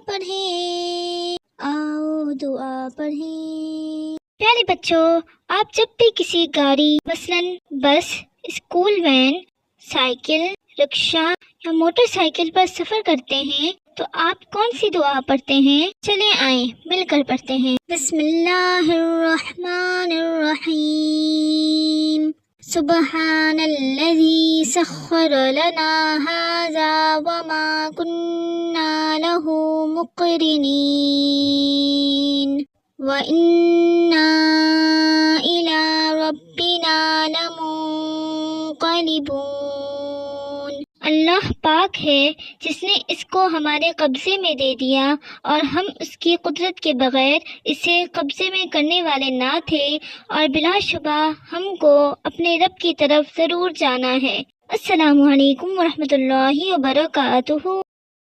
پڑھیں، آؤ دعا پڑھیں۔ پیارے بچوں، آپ جب بھی کسی گاڑی مثلاً بس، اسکول وین، سائیکل، رکشہ یا موٹر سائیکل پر سفر کرتے ہیں تو آپ کون سی دعا پڑھتے ہیں؟ چلیں آئیں مل کر پڑھتے ہیں۔ بسم اللہ الرحمن الرحیم، سبحان الذی سخر لنا ھذا وما كنا له مقرنین وَإِنَّا إِلَى رَبِّنَا لَمُنقَلِبُونَ۔ اللہ پاک ہے جس نے اس کو ہمارے قبضے میں دے دیا اور ہم اس کی قدرت کے بغیر اسے قبضے میں کرنے والے نہ تھے، اور بلا شبہ ہم کو اپنے رب کی طرف ضرور جانا ہے۔ السلام علیکم ورحمۃ اللہ وبرکاتہ۔